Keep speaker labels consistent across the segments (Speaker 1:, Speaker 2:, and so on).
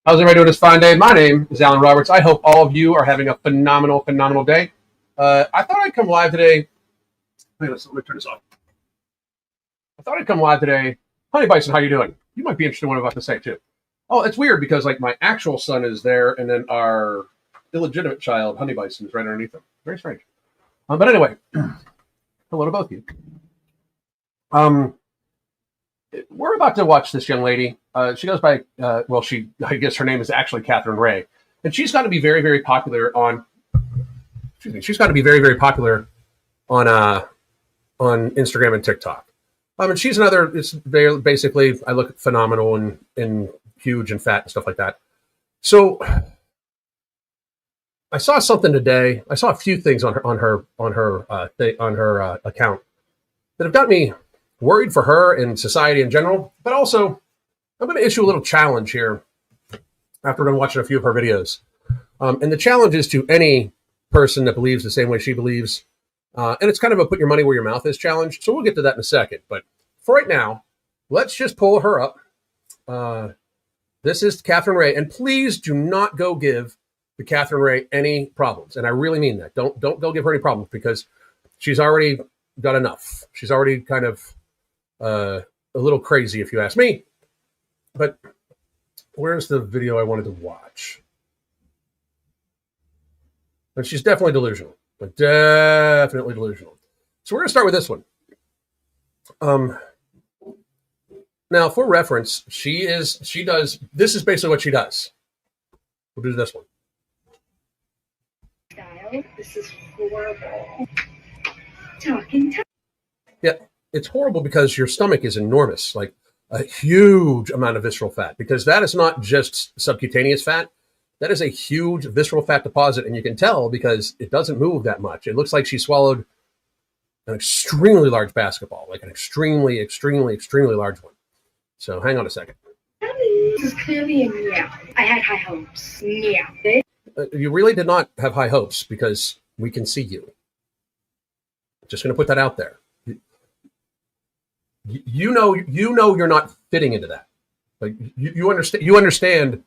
Speaker 1: How's everybody doing this fine day? My name is Alan Roberts. I hope all of you are having a phenomenal day. I thought I'd come live today. Let me turn this off. I thought I'd come live today. Honey Bison, how you doing? You might be interested in what I'm about to say too. Oh, it's weird because like my actual son is there, and then our illegitimate child, Honey Bison, is right underneath him. Very strange. But anyway, hello to both of you. We're about to watch this young lady. She goes by, I guess her name is actually Catherine Ray. And she's got to be very popular on, she's got to be very popular on Instagram and TikTok. And she's another, it's very, basically, I look phenomenal and huge and fat and stuff like that. So I saw something today. I saw a few things on her account that have got me worried for her and society in general, but also I'm going to issue a little challenge here after I'm watching a few of her videos. And the challenge is to any person that believes the same way she believes. And it's kind of a put your money where your mouth is challenge. So we'll get to that in a second. But for right now, let's just pull her up. This is Catherine Ray. And please do not go give the Catherine Ray any problems. And I really mean that. Don't go give her any problems because she's already got enough. She's already kind of a little crazy, if you ask me. But where's the video I wanted to watch? But she's definitely delusional. But definitely delusional. So we're going to start with this one. Now, for reference, this is basically what she does. We'll do this one.
Speaker 2: This is horrible.
Speaker 1: Yeah, it's horrible because your stomach is enormous, like a huge amount of visceral fat, because that is not just subcutaneous fat. That is a huge visceral fat deposit, and you can tell because it doesn't move that much. It looks like she swallowed an extremely large basketball, like an extremely large one. So hang on a second.
Speaker 2: This is clearly a meow. I had high hopes. Meow.
Speaker 1: You really did not have high hopes because we can see you. Just going to put that out there. You know you're not fitting into that. Like you understand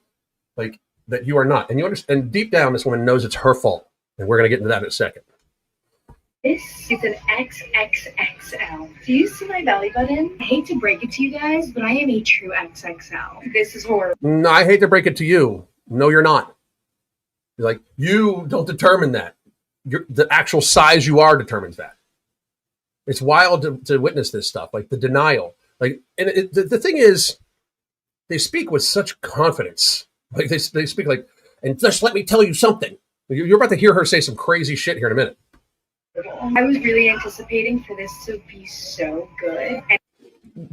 Speaker 1: like that you are not. And you understand, and deep down this woman knows it's her fault. And we're going to get into that in a second.
Speaker 2: This is an XXXL. Do you see my belly button? I hate to break it to you guys, but I am a true XXL. This is horrible.
Speaker 1: No, I hate to break it to you. No, you're not. You're like, you don't determine that. The actual size you are determines that. It's wild to witness this stuff, like the denial. Like, and the thing is, they speak with such confidence. Like they speak like, and just let me tell you something. You're about to hear her say some crazy shit here in a minute.
Speaker 2: I was really anticipating for this to be so good.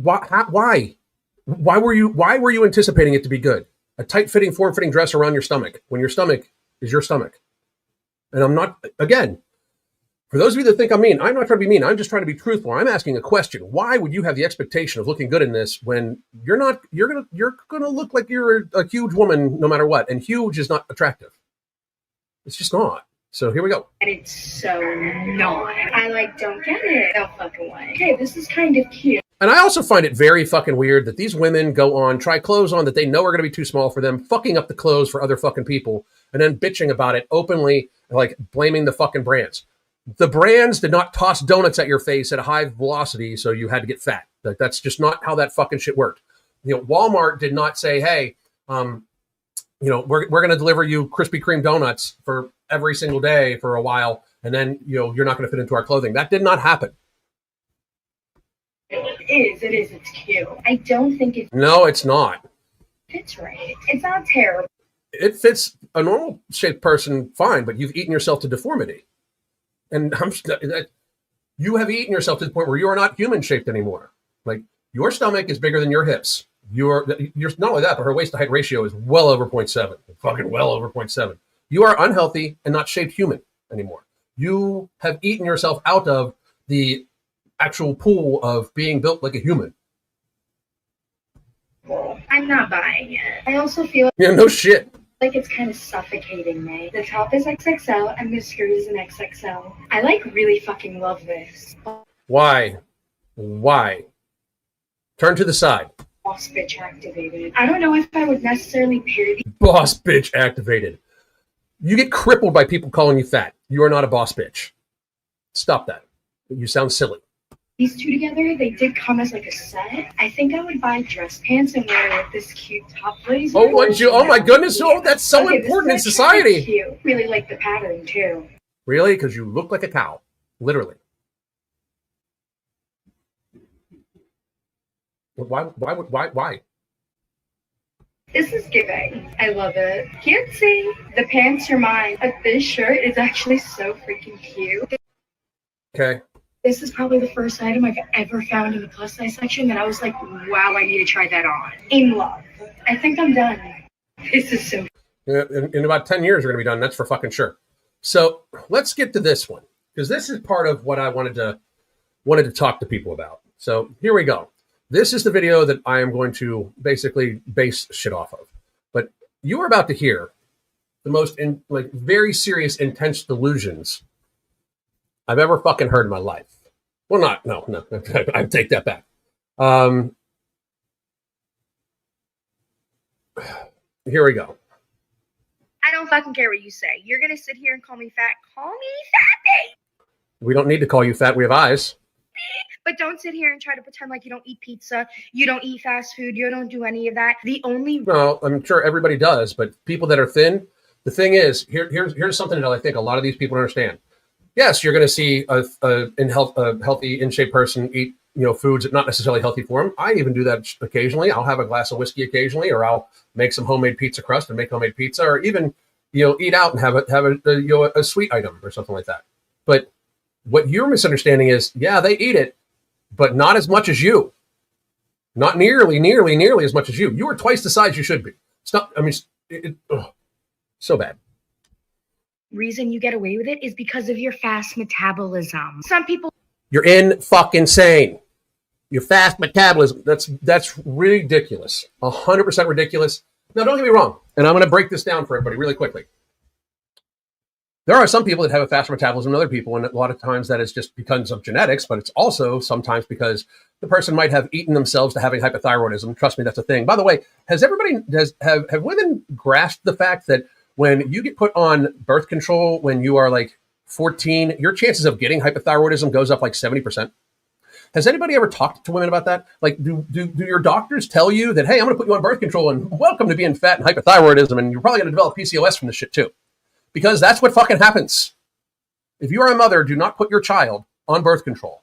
Speaker 1: Why? Why were you anticipating it to be good? A tight-fitting, form-fitting dress around your stomach when your stomach is your stomach. And I'm not, again, for those of you that think I'm mean, I'm not trying to be mean. I'm just trying to be truthful. I'm asking a question. Why would you have the expectation of looking good in this when you're not? You're gonna look like you're a huge woman no matter what, and huge is not attractive. It's just not. So here we go.
Speaker 2: And it's so not. I don't get it. No fucking way. Okay, this is kind of cute.
Speaker 1: And I also find it very fucking weird that these women go on, try clothes on that they know are going to be too small for them, fucking up the clothes for other fucking people, and then bitching about it openly, like blaming the fucking brands. The brands did not toss donuts at your face at a high velocity, so you had to get fat. Like, that's just not how that fucking shit worked. Walmart did not say, hey, we're going to deliver you Krispy Kreme donuts for every single day for a while, and then you're not going to fit into our clothing. That did not happen.
Speaker 2: It is. It's cute. I don't think it's...
Speaker 1: No, it's not.
Speaker 2: Fits right. It's not terrible.
Speaker 1: It fits a normal shaped person fine, but you've eaten yourself to deformity. And you have eaten yourself to the point where you are not human shaped anymore. Like, your stomach is bigger than your hips. You're not only that, but her waist to height ratio is well over 0.7. Fucking well over 0.7. You are unhealthy and not shaped human anymore. You have eaten yourself out of the actual pool of being built like a human.
Speaker 2: I'm not buying it. I also feel
Speaker 1: no shit.
Speaker 2: Like it's kind of suffocating me. The top is XXL and the skirt is an XXL. I really fucking love this.
Speaker 1: Why? Turn to the side.
Speaker 2: boss bitch activated. I don't know if I would necessarily pair
Speaker 1: Boss bitch activated. You get crippled by people calling you fat. You are not a boss bitch. Stop that. You sound silly.
Speaker 2: these two together. They did come as like a set. I think I would buy dress pants and wear like this cute top blazer.
Speaker 1: Oh, would you? Oh my goodness! Oh, that's so
Speaker 2: Okay,
Speaker 1: important in
Speaker 2: this is
Speaker 1: society.
Speaker 2: actually cute. Really like the pattern too.
Speaker 1: Really? Because you look like a cow, literally. Why?
Speaker 2: This is giving. I love it. Cutesy. The pants are mine, but this shirt is actually so freaking cute.
Speaker 1: Okay.
Speaker 2: This is probably the first item I've ever found in the plus size section that I was like, wow, I need to try that on. In love. I think I'm done. This is so.
Speaker 1: In about 10 years, we're going to be done. That's for fucking sure. So let's get to this one, because this is part of what I wanted to talk to people about. So here we go. This is the video that I am going to basically base shit off of. But you are about to hear the most very serious, intense delusions I've ever fucking heard in my life. Well, no, I take that back. Here we go.
Speaker 2: I don't fucking care what you say. You're gonna sit here and call me fat. Call me fatty.
Speaker 1: We don't need to call you fat. We have eyes.
Speaker 2: But don't sit here and try to pretend like you don't eat pizza, you don't eat fast food, you don't do any of that.
Speaker 1: No, I'm sure everybody does, but people that are thin, the thing is, here's something that I think a lot of these people understand. Yes, you're going to see a healthy, in shape person eat foods that not necessarily healthy for them. I even do that occasionally. I'll have a glass of whiskey occasionally, or I'll make some homemade pizza crust and make homemade pizza, or even eat out and have a sweet item or something like that. But what you're misunderstanding is, yeah, they eat it, but not as much as you. Not nearly as much as you. You are twice the size you should be. Stop. I mean, so bad.
Speaker 2: Reason you get away with it is because of your fast metabolism. Some people.
Speaker 1: You're in fucking insane. Your fast metabolism. That's ridiculous. 100% ridiculous. Now, don't get me wrong. And I'm going to break this down for everybody really quickly. There are some people that have a faster metabolism than other people, and a lot of times that is just because of genetics, but it's also sometimes because the person might have eaten themselves to having hypothyroidism. Trust me, that's a thing. By the way, have women grasped the fact that when you get put on birth control when you are like 14, your chances of getting hypothyroidism goes up like 70%? Has anybody ever talked to women about that? Like, do your doctors tell you that, hey, I'm going to put you on birth control and welcome to being fat and hypothyroidism, and you're probably going to develop PCOS from this shit too? Because that's what fucking happens. If you are a mother, do not put your child on birth control.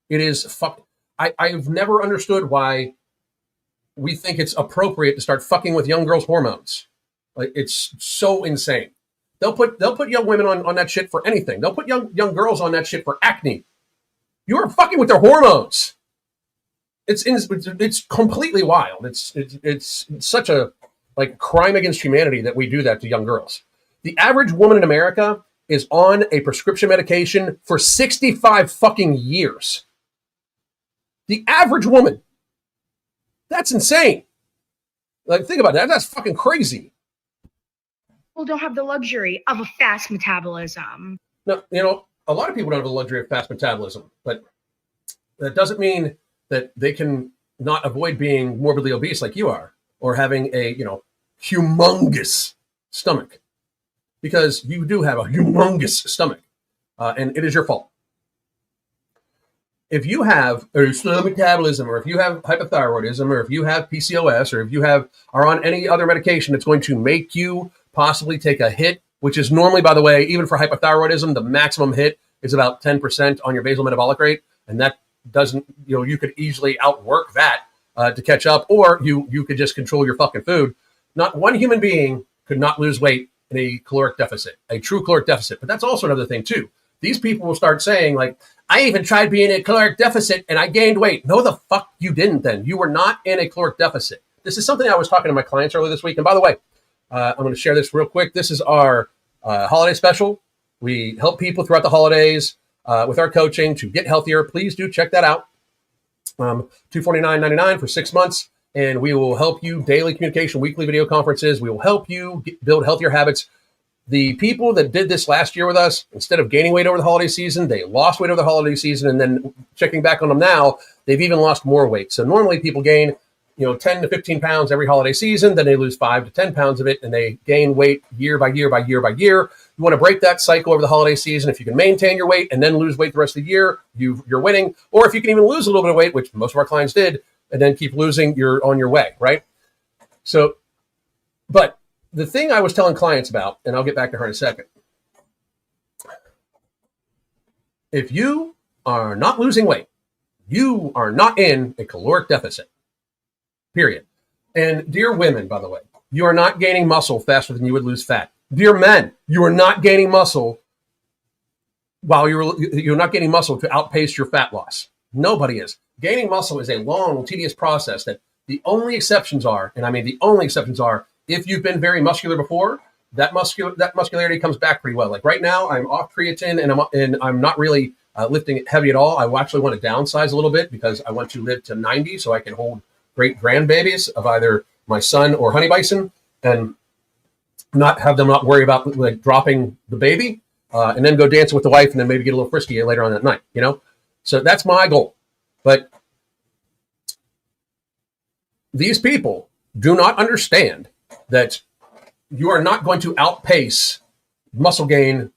Speaker 1: It is fucking. I've never understood why we think it's appropriate to start fucking with young girls' hormones. Like, it's so insane. They'll put young women on that shit for anything. They'll put young girls on that shit for acne. You are fucking with their hormones. It's completely wild. It's such a crime against humanity that we do that to young girls. The average woman in America is on a prescription medication for 65 fucking years. The average woman. That's insane. Like, think about that. That's fucking crazy.
Speaker 2: People don't have the luxury of a fast metabolism.
Speaker 1: No, a lot of people don't have the luxury of fast metabolism, but that doesn't mean that they can not avoid being morbidly obese like you are, or having a, humongous stomach. Because you do have a humongous stomach, and it is your fault. If you have a slow metabolism, or if you have hypothyroidism, or if you have PCOS, or if you are on any other medication that's going to make you possibly take a hit, which is normally, by the way, even for hypothyroidism, the maximum hit is about 10% on your basal metabolic rate, and that doesn't, you could easily outwork that to catch up, or you could just control your fucking food. Not one human being could not lose weight in a caloric deficit, a true caloric deficit. But that's also another thing too. These people will start saying like, I even tried being in a caloric deficit and I gained weight. No, the fuck you didn't then. You were not in a caloric deficit. This is something I was talking to my clients earlier this week. And by the way, I'm going to share this real quick. This is our holiday special. We help people throughout the holidays with our coaching to get healthier. Please do check that out. $249.99 for 6 months. And we will help you daily communication, weekly video conferences. We will help you build healthier habits. The people that did this last year with us, instead of gaining weight over the holiday season, they lost weight over the holiday season. And then checking back on them now, they've even lost more weight. So normally people gain 10 to 15 pounds every holiday season, then they lose 5 to 10 pounds of it, and they gain weight year by year by year by year. You want to break that cycle over the holiday season. If you can maintain your weight and then lose weight the rest of the year, you're winning. Or if you can even lose a little bit of weight, which most of our clients did, and then keep losing, you're on your way, right? So, but the thing I was telling clients about, and I'll get back to her in a second, if you are not losing weight, you are not in a caloric deficit, period. And dear women, by the way, you are not gaining muscle faster than you would lose fat. Dear men, you are not gaining muscle you're not gaining muscle to outpace your fat loss. Nobody is. Gaining muscle is a long, tedious process that the only exceptions are, and I mean the only exceptions are, if you've been very muscular before, that muscularity comes back pretty well. Like right now, I'm off creatine and I'm not really lifting it heavy at all. I actually want to downsize a little bit because I want to live to 90 so I can hold great grandbabies of either my son or honey bison and not have them not worry about like dropping the baby and then go dancing with the wife and then maybe get a little frisky later on that night, So that's my goal. But these people do not understand that you are not going to outpace muscle gain.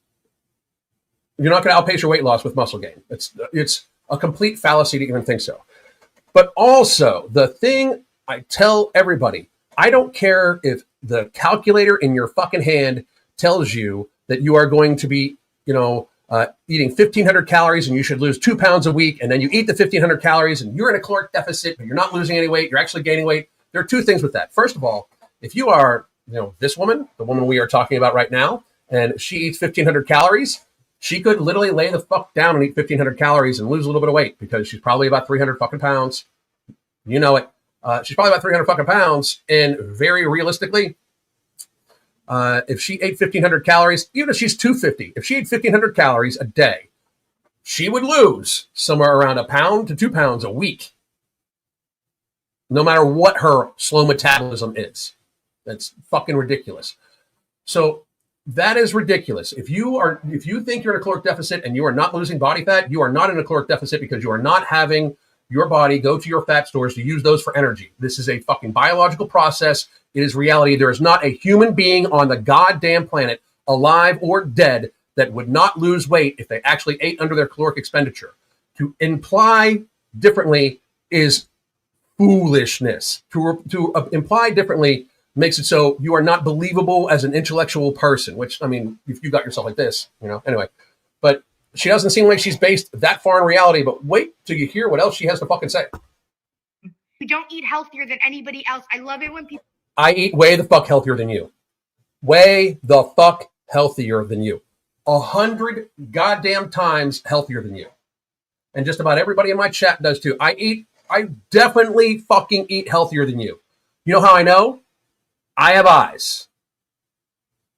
Speaker 1: You're not going to outpace your weight loss with muscle gain. It's a complete fallacy to even think so. But also, the thing I tell everybody, I don't care if the calculator in your fucking hand tells you that you are going to be, eating 1,500 calories and you should lose 2 pounds a week, and then you eat the 1,500 calories and you're in a caloric deficit, but you're not losing any weight, you're actually gaining weight. There are two things with that. First of all, if you are, this woman, the woman we are talking about right now, and she eats 1,500 calories, she could literally lay the fuck down and eat 1,500 calories and lose a little bit of weight because she's probably about 300 fucking pounds. You know it. She's probably about 300 fucking pounds. And very realistically, if she ate 1,500 calories, even if she's 250, if she ate 1,500 calories a day, she would lose somewhere around 1 pound to 2 pounds a week, no matter what her slow metabolism is. That's fucking ridiculous. So that is ridiculous. If you think you're in a caloric deficit and you are not losing body fat, you are not in a caloric deficit because you are not having your body go to your fat stores to use those for energy. This is a fucking biological process. It is reality. There is not a human being on the goddamn planet, alive or dead, that would not lose weight if they actually ate under their caloric expenditure. To imply differently is foolishness. To imply differently makes it so you are not believable as an intellectual person, which, I mean, if you got yourself like this, anyway. But she doesn't seem like she's based that far in reality, but wait till you hear what else she has to fucking say.
Speaker 3: We don't eat healthier than anybody else. I love it when people...
Speaker 1: I eat way the fuck healthier than you. Way the fuck healthier than you. 100 goddamn times healthier than you. And just about everybody in my chat does too. I definitely fucking eat healthier than you. You know how I know? I have eyes.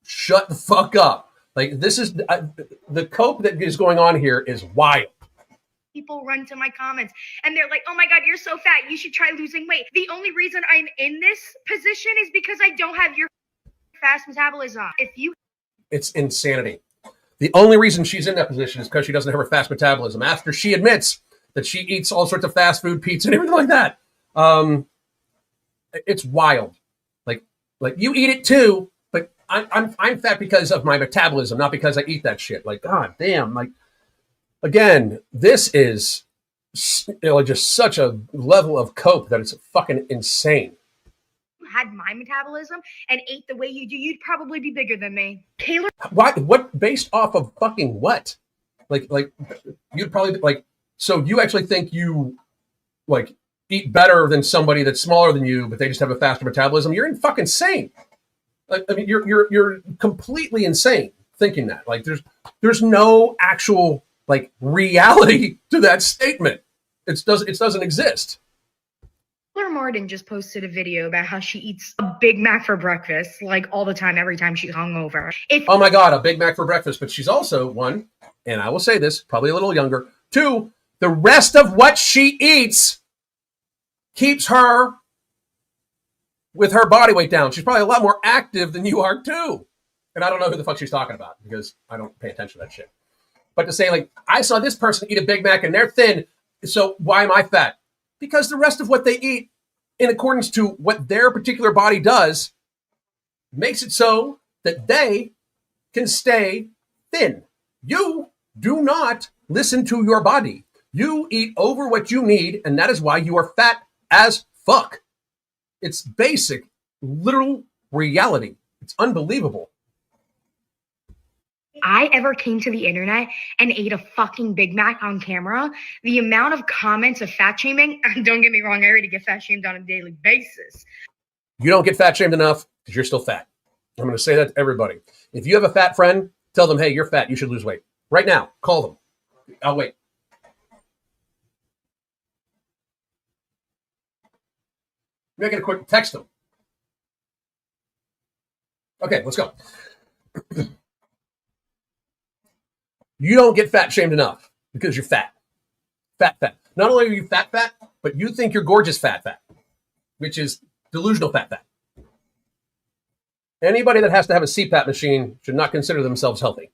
Speaker 1: Shut the fuck up. Like, this is the cope that is going on here is wild.
Speaker 3: People run to my comments and they're like, oh my God, you're so fat. You should try losing weight. The only reason I'm in this position is because I don't have your fast metabolism.
Speaker 1: It's insanity. The only reason she's in that position is because she doesn't have her fast metabolism. After she admits that she eats all sorts of fast food, pizza, and everything like that. It's wild. Like you eat it too, but I'm fat because of my metabolism, not because I eat that shit. Like, God damn. Like, again, this is just such a level of cope that it's fucking insane.
Speaker 3: Had my metabolism and ate the way you do, you'd probably be bigger than me. Caloric.
Speaker 1: What based off of fucking what? Like you'd probably like. So you actually think you like eat better than somebody that's smaller than you, but they just have a faster metabolism? You're fucking insane. Like, I mean, you're completely insane thinking that. Like, there's no actual like reality to that statement. It doesn't exist.
Speaker 3: Taylor Martin just posted a video about how she eats a Big Mac for breakfast, like all the time, every time she's hungover.
Speaker 1: Oh my God, a Big Mac for breakfast. But she's also, one, and I will say this, probably a little younger. Two, the rest of what she eats keeps her with her body weight down. She's probably a lot more active than you are too. And I don't know who the fuck she's talking about because I don't pay attention to that shit. But to say, like, I saw this person eat a Big Mac and they're thin, so why am I fat? Because the rest of what they eat in accordance to what their particular body does, makes it so that they can stay thin. You do not listen to your body. You eat over what you need, and that is why you are fat as fuck. It's basic, literal reality. It's unbelievable.
Speaker 3: I ever came to the internet and ate a fucking Big Mac on camera, the amount of comments of fat shaming, don't get me wrong, I already get fat shamed on a daily basis.
Speaker 1: You don't get fat shamed enough because you're still fat. I'm going to say that to everybody. If you have a fat friend, tell them, hey, you're fat. You should lose weight. Right now, call them. I'll wait. Make it a quick text them. Okay, let's go. You don't get fat shamed enough because you're fat. Fat. Not only are you fat, but you think you're gorgeous fat, which is delusional fat. Anybody that has to have a CPAP machine should not consider themselves healthy.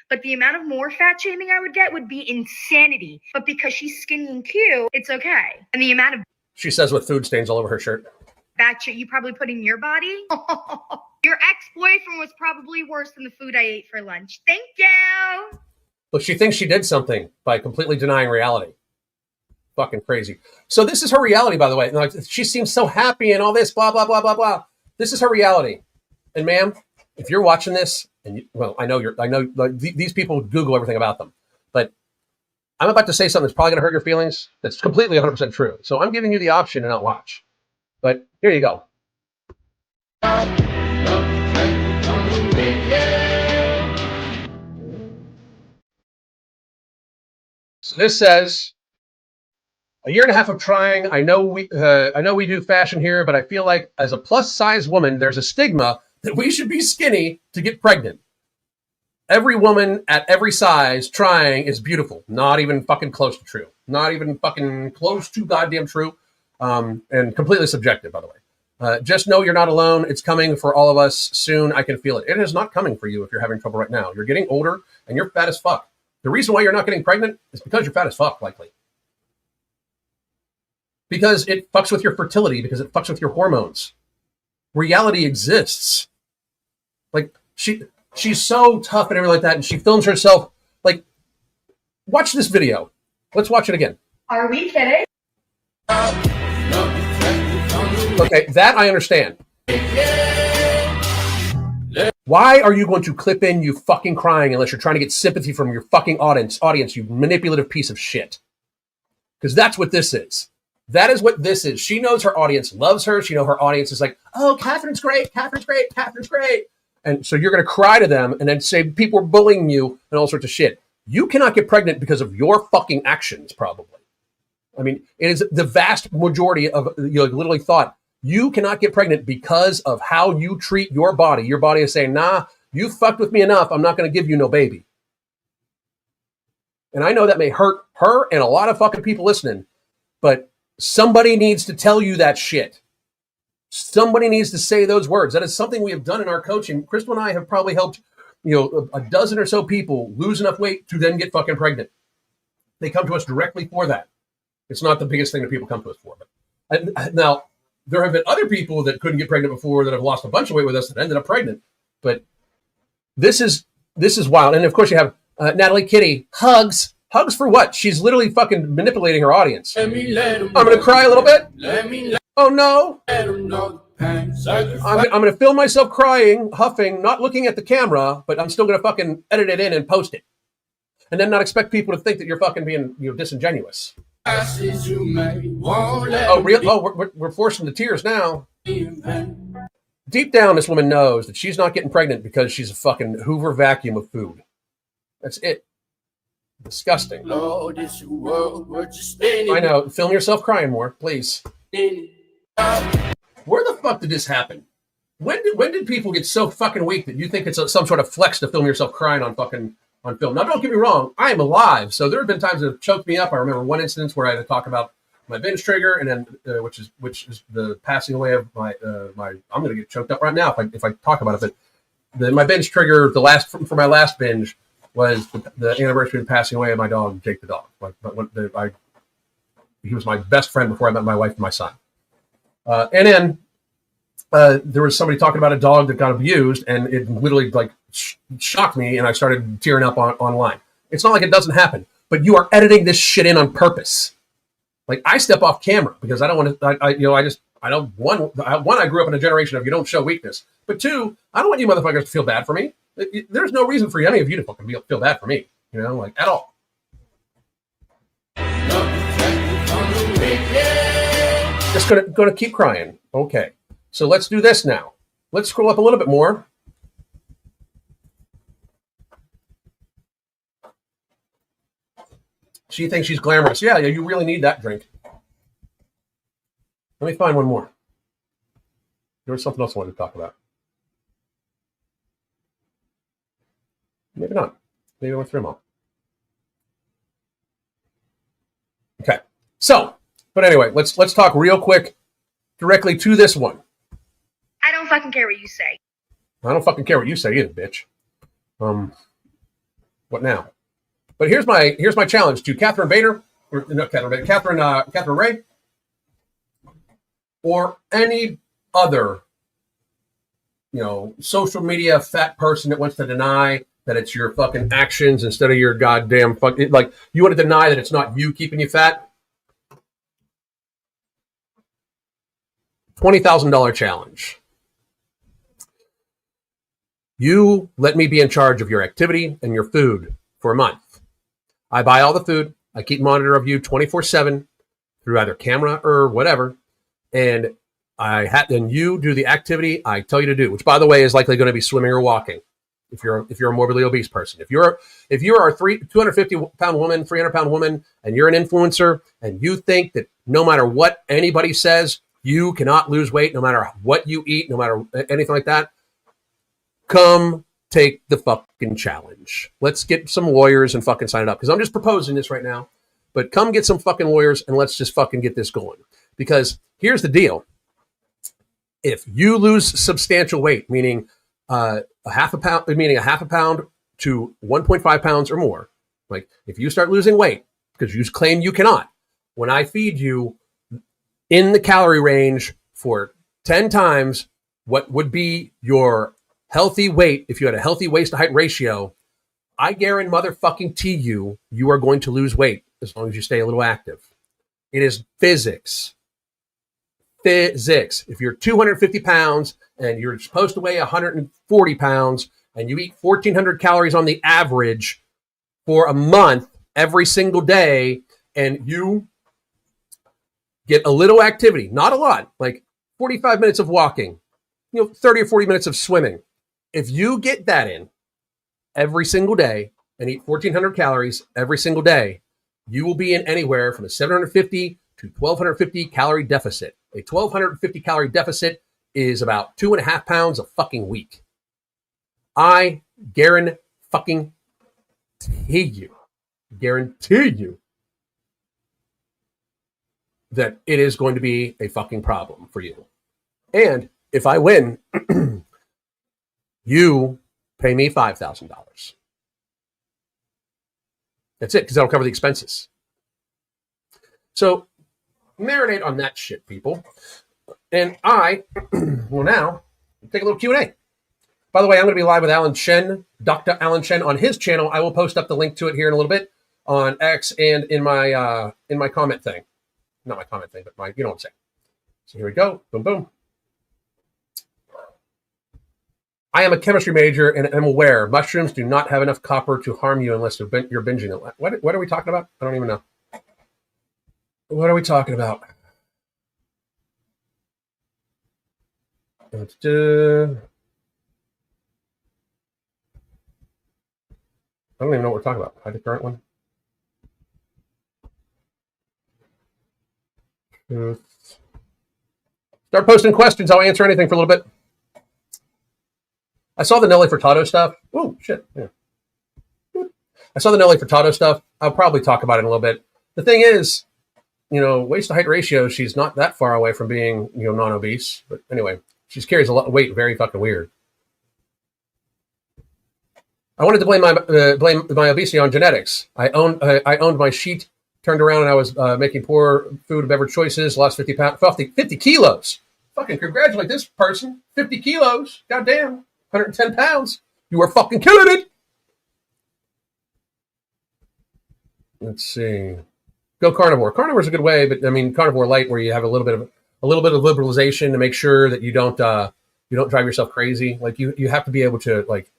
Speaker 3: But the amount of more fat shaming I would get would be insanity. But because she's skinny and cute, it's okay. And the amount of...
Speaker 1: She says with food stains all over her shirt.
Speaker 3: Bad shit you probably put in your body? Your ex-boyfriend was probably worse than the food I ate for lunch. Thank you.
Speaker 1: Look, she thinks she did something by completely denying reality. Fucking crazy. So this is her reality, by the way. Like, she seems so happy and all this, blah, blah, blah, blah, blah. This is her reality. And ma'am, if you're watching this, and I know these people Google everything about them, but I'm about to say something that's probably going to hurt your feelings. That's completely 100% true. So I'm giving you the option to not watch. But here you go. So this says, a year and a half of trying. I know we do fashion here, but I feel like as a plus size woman, there's a stigma that we should be skinny to get pregnant. Every woman at every size trying is beautiful. Not even fucking close to true. Not even fucking close to goddamn true. And completely subjective, by the way. Just know you're not alone. It's coming for all of us soon. I can feel it. It is not coming for you if you're having trouble right now. You're getting older and you're fat as fuck. The reason why you're not getting pregnant is because you're fat as fuck, likely. Because it fucks with your fertility, because it fucks with your hormones. Reality exists. Like, she's so tough and everything like that, and she films herself. Like, watch this video. Let's watch it again.
Speaker 2: Are we kidding?
Speaker 1: Okay, that I understand. Why are you going to clip in you fucking crying unless you're trying to get sympathy from your fucking audience, you manipulative piece of shit? Because that's what this is. That is what this is. She knows her audience loves her. She knows her audience is like, oh, Catherine's great. And so you're going to cry to them and then say people are bullying you and all sorts of shit. You cannot get pregnant because of your fucking actions, probably. I mean, it is the vast majority of, literally thought, you cannot get pregnant because of how you treat your body. Your body is saying, nah, you fucked with me enough. I'm not going to give you no baby. And I know that may hurt her and a lot of fucking people listening, but somebody needs to tell you that shit. Somebody needs to say those words. That is something we have done in our coaching. Crystal and I have probably helped, a dozen or so people lose enough weight to then get fucking pregnant. They come to us directly for that. It's not the biggest thing that people come to us for. But now, there have been other people that couldn't get pregnant before that have lost a bunch of weight with us that ended up pregnant. But this is wild. And of course, you have Natalie Kitty, hugs. Hugs for what? She's literally fucking manipulating her audience. I'm going to cry a little bit. Oh, no. I'm going to film myself crying, huffing, not looking at the camera, but I'm still going to fucking edit it in and post it. And then not expect people to think that you're fucking being disingenuous. Oh, real? Oh, we're forcing the tears now. Deep down, this woman knows that she's not getting pregnant because she's a fucking Hoover vacuum of food. That's it. Disgusting. I know. Film yourself crying more, please. Where the fuck did this happen? When did people get so fucking weak that you think it's some sort of flex to film yourself crying on film? Now, don't get me wrong. I am alive, so there have been times that have choked me up. I remember one instance where I had to talk about my binge trigger, and then which is the passing away of my. I'm going to get choked up right now if I talk about it. But my binge trigger, for my last binge, was the anniversary of the passing away of my dog, Jake the dog. He was my best friend before I met my wife and my son. And then there was somebody talking about a dog that got abused, and it literally like shocked me, and I started tearing up online. It's not like it doesn't happen, but you are editing this shit in on purpose. Like, I step off camera because I don't want to. I don't. One, I grew up in a generation of you don't show weakness, but two, I don't want you motherfuckers to feel bad for me. There's no reason for any of you to fucking feel bad for me, like at all. Just gonna keep crying. Okay, so let's do this now. Let's scroll up a little bit more. She thinks she's glamorous. Yeah, you really need that drink. Let me find one more. There was something else I wanted to talk about. Maybe not. Maybe I went through them all. Okay. So, but anyway, let's talk real quick directly to this one.
Speaker 3: I don't fucking care what you say.
Speaker 1: I don't fucking care what you say either, bitch. What now? But here's my challenge to Catherine Bader, or not Catherine Bader, Catherine Ray, or any other, social media fat person that wants to deny that it's your fucking actions instead of your goddamn fucking, like, you want to deny that it's not you keeping you fat. $20,000 challenge. You let me be in charge of your activity and your food for a month. I buy all the food. I keep monitor of you 24/7 through either camera or whatever. And then you do the activity I tell you to do, which, by the way, is likely going to be swimming or walking. If you're a morbidly obese person, if you're a 250-pound woman, 300-pound woman, and you're an influencer, and you think that no matter what anybody says, you cannot lose weight, no matter what you eat, no matter anything like that, come take the fucking challenge. Let's get some lawyers and fucking sign it up, because I'm just proposing this right now. But come get some fucking lawyers and let's just fucking get this going. Because here's the deal. If you lose substantial weight, meaning a half a pound to 1.5 pounds or more, like if you start losing weight because you claim you cannot, when I feed you in the calorie range for 10 times what would be your healthy weight, if you had a healthy waist to height ratio, I guarantee motherfucking you are going to lose weight as long as you stay a little active. It is physics. If you're 250 pounds and you're supposed to weigh 140 pounds and you eat 1,400 calories on the average for a month every single day, and you get a little activity, not a lot, like 45 minutes of walking, 30 or 40 minutes of swimming. If you get that in every single day and eat 1,400 calories every single day, you will be in anywhere from a 750 to 1,250 calorie deficit. A 1,250 calorie deficit is about 2.5 pounds a fucking week. I guarantee you that it is going to be a fucking problem for you. And if I win, you pay me $5,000. That's it, because that'll cover the expenses. So marinate on that shit, people. And I will now take a little Q&A. By the way, I'm going to be live with Alan Shen, Dr. Alan Shen, on his channel. I will post up the link to it here in a little bit on X and in my comment thing. Not my comment thing, but you know what I'm saying. So here we go. Boom, boom. I am a chemistry major and am aware mushrooms do not have enough copper to harm you unless you're binging it. What are we talking about? I don't even know. What are we talking about? I don't even know what we're talking about. Hide the current one. Truth. Start posting questions. I'll answer anything for a little bit. I saw the Nelly Furtado stuff. Oh, shit. Yeah. I saw the Nelly Furtado stuff. I'll probably talk about it in a little bit. The thing is, waist to height ratio, she's not that far away from being, non-obese. But anyway, she carries a lot of weight, very fucking weird. I wanted to blame my obesity on genetics. I owned my sheet turned around and I was making poor food and beverage choices, lost 50 kilos. Fucking congratulate this person. 50 kilos. Goddamn. 110 pounds. You are fucking killing it. Let's see. Go carnivore. Carnivore is a good way, but I mean, carnivore light, where you have a little bit of liberalization to make sure that you don't drive yourself crazy. Like you have to be able to like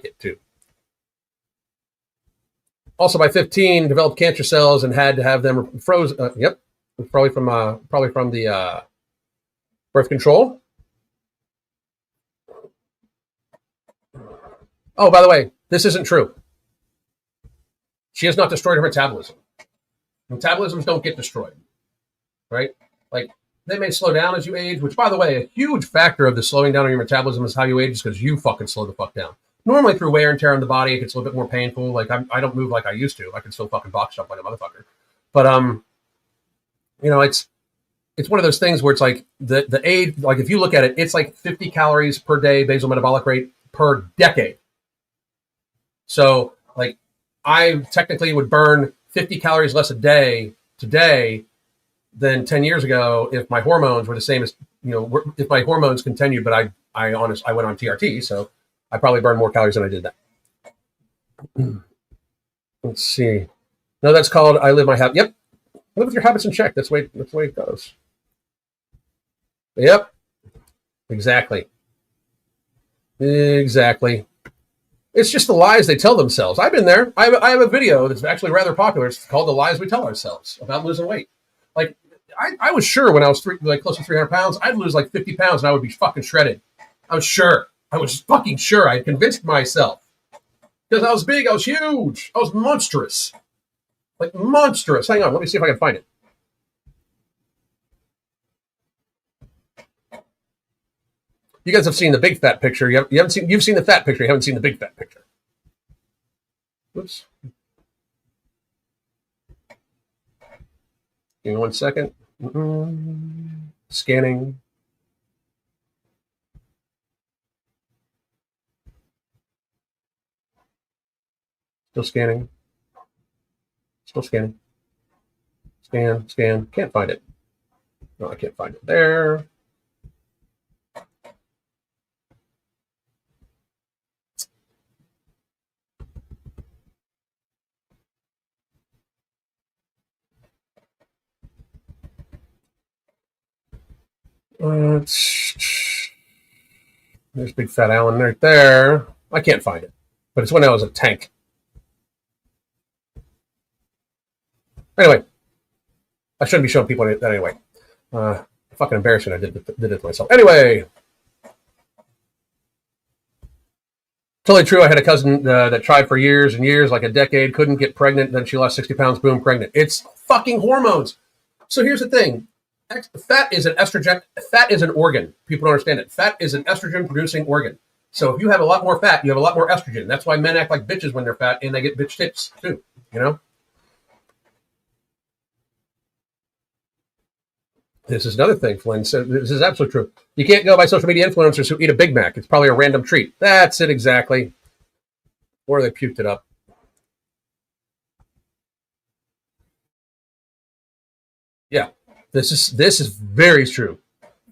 Speaker 1: it too. Also, by 15, developed cancer cells and had to have them frozen. Yep, probably from the birth control. Oh, by the way, this isn't true. She has not destroyed her metabolism. Metabolisms don't get destroyed, right? Like, they may slow down as you age, which, by the way, a huge factor of the slowing down of your metabolism is how you age, is because you fucking slow the fuck down. Normally, through wear and tear on the body, it gets a little bit more painful. Like, I don't move like I used to. I can still fucking box jump like a motherfucker. But, it's one of those things where it's like the age, like if you look at it, it's like 50 calories per day basal metabolic rate per decade. So, like, I technically would burn 50 calories less a day today than 10 years ago if my hormones were the same as, if my hormones continued, but I went on TRT, so I probably burned more calories than I did that. Let's see. No, that's called I live my habit. Yep. Live with your habits in check. That's the way it goes. Yep. Exactly. It's just the lies they tell themselves. I've been there. I have a video that's actually rather popular. It's called The Lies We Tell Ourselves about losing weight. Like, I was sure when I was close to 300 pounds, I'd lose like 50 pounds and I would be fucking shredded. I was sure. I was fucking sure. I convinced myself. Because I was big. I was huge. I was monstrous. Like, monstrous. Hang on. Let me see if I can find it. You guys have seen the big fat picture. You've seen the fat picture. You haven't seen the big fat picture. Oops. Give me 1 second. Scanning. Still scanning. Scan. Can't find it. No, I can't find it there. There's Big Fat Alan right there. I can't find it, but it's when I was a tank. Anyway, I shouldn't be showing people that anyway. Fucking embarrassing. I did it to myself. Anyway, totally true. I had a cousin that tried for years and years, like a decade, couldn't get pregnant. Then she lost 60 pounds, boom, pregnant. It's fucking hormones. So here's the thing. Fat is an estrogen. Fat is an organ. People don't understand it. Fat is an estrogen-producing organ. So if you have a lot more fat, you have a lot more estrogen. That's why men act like bitches when they're fat, and they get bitch tits too. This is another thing, Flynn said. This is absolutely true. You can't go by social media influencers who eat a Big Mac. It's probably a random treat. That's it exactly. Or they puked it up. Yeah. This is very true.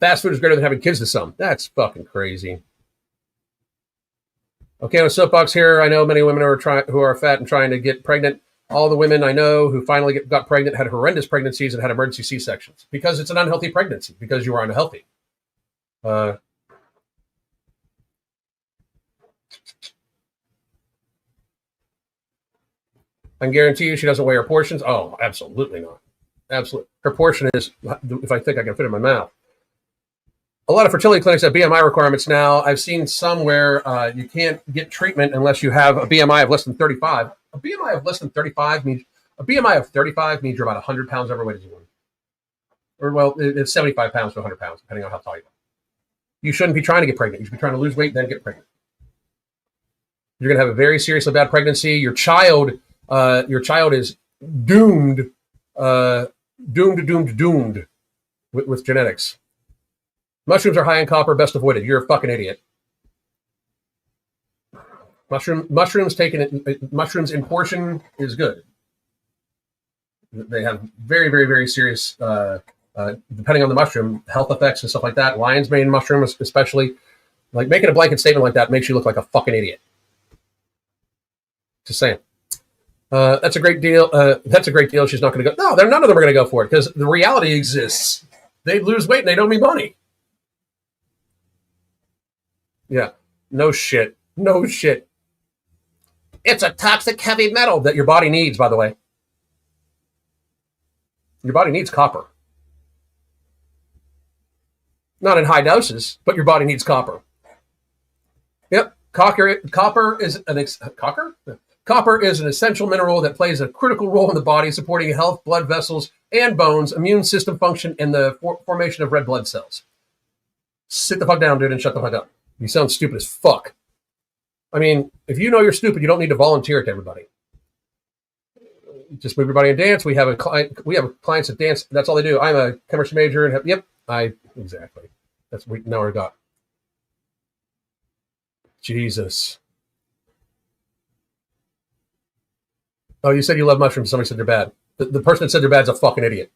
Speaker 1: Fast food is greater than having kids to some. That's fucking crazy. Okay, on a soapbox here, I know many women who are fat and trying to get pregnant. All the women I know who finally got pregnant had horrendous pregnancies and had emergency C-sections because it's an unhealthy pregnancy, because you are unhealthy. I can guarantee you she doesn't weigh her portions. Oh, absolutely not. Absolutely. Her portion is, if I think I can fit it in my mouth. A lot of fertility clinics have BMI requirements now. I've seen some where you can't get treatment unless you have a BMI of less than 35. A BMI of less than 35 means you're about 100 pounds overweight as a woman. Or, well, it's 75 pounds to 100 pounds, depending on how tall you are. You shouldn't be trying to get pregnant. You should be trying to lose weight, then get pregnant. You're going to have a very seriously bad pregnancy. Your child is doomed with genetics. Mushrooms are high in copper, best avoided. You're a fucking idiot. Mushrooms in portion is good. They have very, very, very serious, depending on the mushroom, health effects and stuff like that. Lion's mane mushroom, especially. Like, making a blanket statement like that makes you look like a fucking idiot. Just saying. That's a great deal. That's a great deal. She's not going to go. No, none of them are going to go for it because the reality exists. They lose weight and they don't need money. Yeah. No shit. No shit. It's a toxic heavy metal that your body needs, by the way. Your body needs copper. Not in high doses, but your body needs copper. Yep. Copper is an essential mineral that plays a critical role in the body, supporting health, blood vessels, and bones, immune system function, and the formation of red blood cells. Sit the fuck down, dude, and shut the fuck up. You sound stupid as fuck. I mean, if you know you're stupid, you don't need to volunteer it to everybody. Just move your body and dance. We have clients that dance. That's all they do. I'm a chemistry major, and exactly. That's what we now we got. Jesus. Oh, you said you love mushrooms. Somebody said they're bad. The person that said they're bad is a fucking idiot.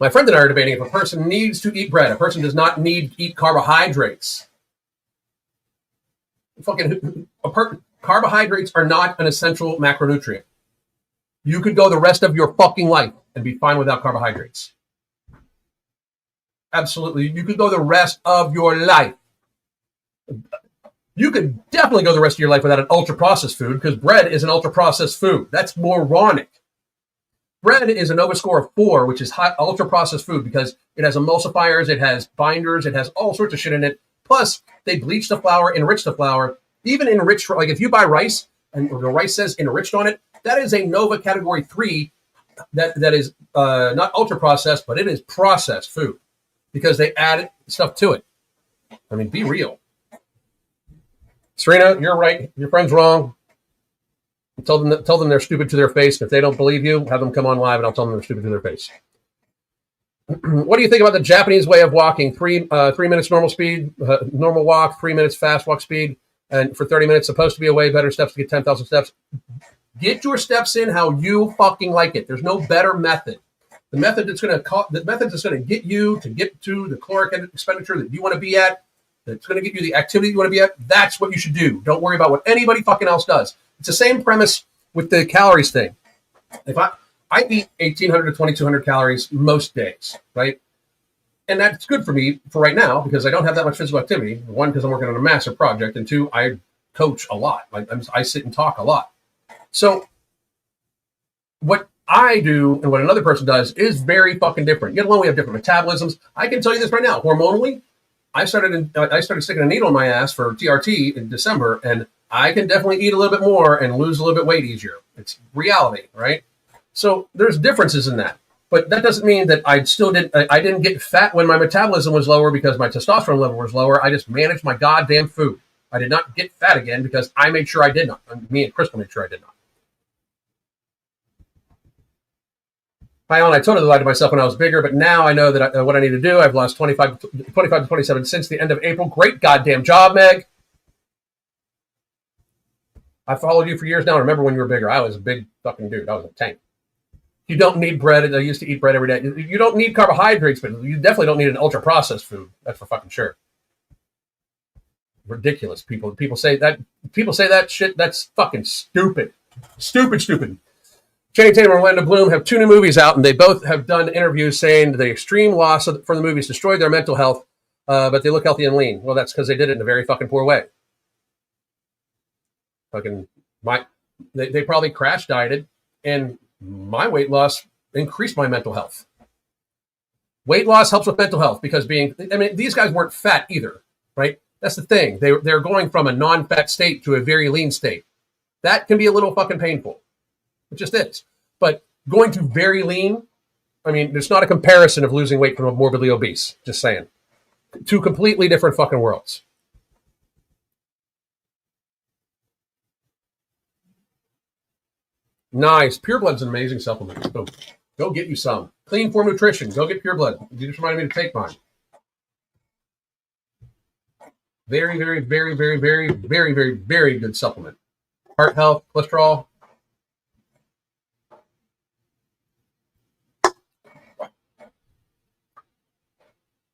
Speaker 1: My friend and I are debating if a person needs to eat bread. A person does not need to eat carbohydrates. Carbohydrates are not an essential macronutrient. You could go the rest of your fucking life and be fine without carbohydrates. Absolutely. You could go the rest of your life. You could definitely go the rest of your life without an ultra-processed food because bread is an ultra-processed food. That's moronic. Bread is a Nova score of 4, which is ultra-processed food because it has emulsifiers, it has binders, it has all sorts of shit in it. Plus, they bleach the flour, enrich the flour. Even enriched, like if you buy rice and the rice says enriched on it, that is a Nova category 3 that is not ultra-processed, but it is processed food because they add stuff to it. I mean, be real. Serena, you're right. Your friend's wrong. Tell them they're stupid to their face. If they don't believe you, have them come on live and I'll tell them they're stupid to their face. What do you think about the Japanese way of walking? 3 minutes normal speed, normal walk, 3 minutes fast walk speed, and for 30 minutes, supposed to be a way better steps to get 10,000 steps. Get your steps in how you fucking like it. There's no better method. The method that's going to get you to get to the caloric expenditure that you want to be at, that's going to get you the activity you want to be at, that's what you should do. Don't worry about what anybody fucking else does. It's the same premise with the calories thing. If I eat 1,800 to 2,200 calories most days, right? And that's good for me for right now because I don't have that much physical activity. 1, because I'm working on a massive project, and 2, I coach a lot. I sit and talk a lot. So what I do and what another person does is very fucking different. Yet alone, we have different metabolisms. I can tell you this right now. Hormonally, I started sticking a needle in my ass for TRT in December, and I can definitely eat a little bit more and lose a little bit weight easier. It's reality, right? So there's differences in that. But that doesn't mean that I didn't get fat when my metabolism was lower because my testosterone level was lower. I just managed my goddamn food. I did not get fat again because I made sure I did not. Me and Crystal made sure I did not. Hi, Alan. I totally lied to myself when I was bigger, but now I know that what I need to do. I've lost 25 to 27 since the end of April. Great goddamn job, Meg. I followed you for years now. I remember when you were bigger. I was a big fucking dude. I was a tank. You don't need bread. I used to eat bread every day. You don't need carbohydrates, but you definitely don't need an ultra-processed food. That's for fucking sure. Ridiculous. People say that shit. That's fucking stupid. Stupid. Channing Tatum and Orlando Bloom have 2 new movies out, and they both have done interviews saying the extreme loss for the movies destroyed their mental health, but they look healthy and lean. Well, that's because they did it in a very fucking poor way. They probably crash dieted, and my weight loss increased my mental health. Weight loss helps with mental health because these guys weren't fat either, right? That's the thing. They're going from a non-fat state to a very lean state. That can be a little fucking painful. It just is. But going to very lean, there's not a comparison of losing weight from a morbidly obese. Just saying. 2 completely different fucking worlds. Nice. Pure Blood's an amazing supplement. So go get you some. Clean Form Nutrition. Go get Pure Blood. You just reminded me to take mine. Very, very, very, very, very, very, very, very good supplement. heart health, cholesterol.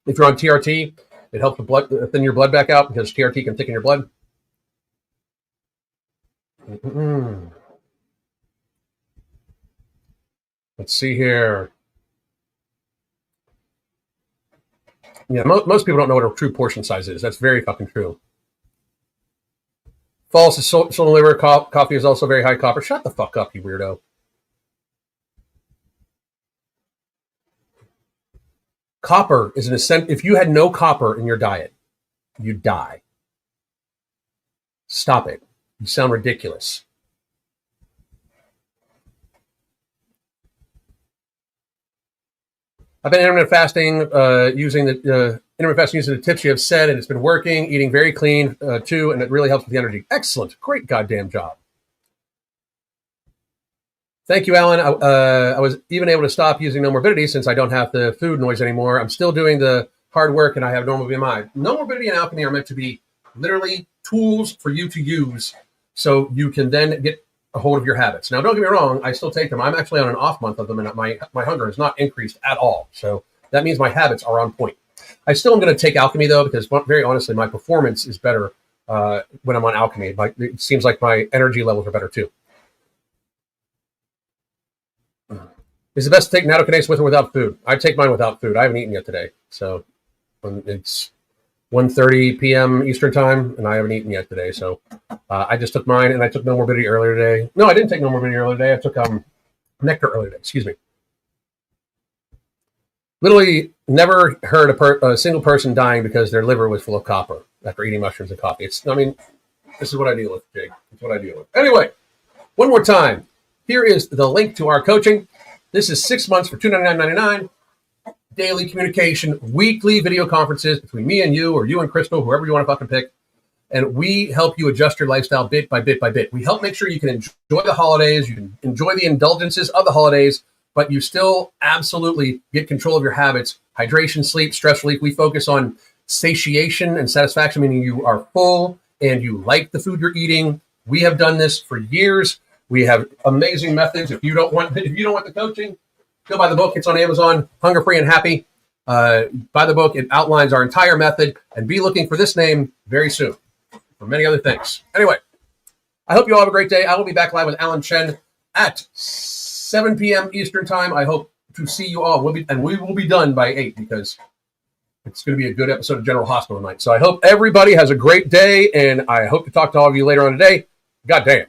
Speaker 1: If you're on TRT, it helps the blood thin your blood back out because TRT can thicken your blood. Let's see here. Yeah, most people don't know what a true portion size is. That's very fucking true. False is salt and liver. Coffee is also very high copper. Shut the fuck up, you weirdo. Copper is an essential. If you had no copper in your diet, you'd die. Stop it. You sound ridiculous. I've been intermittent fasting using the tips you have said, and it's been working. Eating very clean too, and it really helps with the energy. Excellent, great goddamn job. Thank you, Alan. I was even able to stop using No Morbidity since I don't have the food noise anymore. I'm still doing the hard work, and I have normal BMI. No Morbidity and alchemy are meant to be literally tools for you to use, so you can then get a hold of your habits. Now, don't get me wrong, I still take them. I'm actually on an off month of them, and my hunger has not increased at all. So that means my habits are on point. I still am going to take alchemy, though, because very honestly, my performance is better when I'm on alchemy. It seems like my energy levels are better, too. Is it best to take nattokinase with or without food? I take mine without food. I haven't eaten yet today. So it's 1:30 p.m. Eastern time, and I haven't eaten yet today. So I just took mine, and I took No Morbidity earlier today. No, I didn't take No Morbidity earlier today. I took Nectar earlier today. Excuse me. Literally never heard a single person dying because their liver was full of copper after eating mushrooms and coffee. This is what I deal with, Jake. It's what I deal with. Anyway, one more time. Here is the link to our coaching. This is 6 months for $299.99. Daily communication, weekly video conferences between me and you, or you and Crystal, whoever you want to fucking pick. And we help you adjust your lifestyle bit by bit by bit. We help make sure you can enjoy the holidays, you can enjoy the indulgences of the holidays, but you still absolutely get control of your habits. Hydration, sleep, stress relief. We focus on satiation and satisfaction, meaning you are full and you like the food you're eating. We have done this for years. We have amazing methods. If you don't want the coaching, go buy the book. It's on Amazon, Hunger Free and Happy. Buy the book. It outlines our entire method, and be looking for this name very soon for many other things. Anyway, I hope you all have a great day. I will be back live with Alan Chen at 7 p.m. Eastern time. I hope to see you all. We will be done by 8 because it's going to be a good episode of General Hospital tonight. So I hope everybody has a great day, and I hope to talk to all of you later on today. God damn.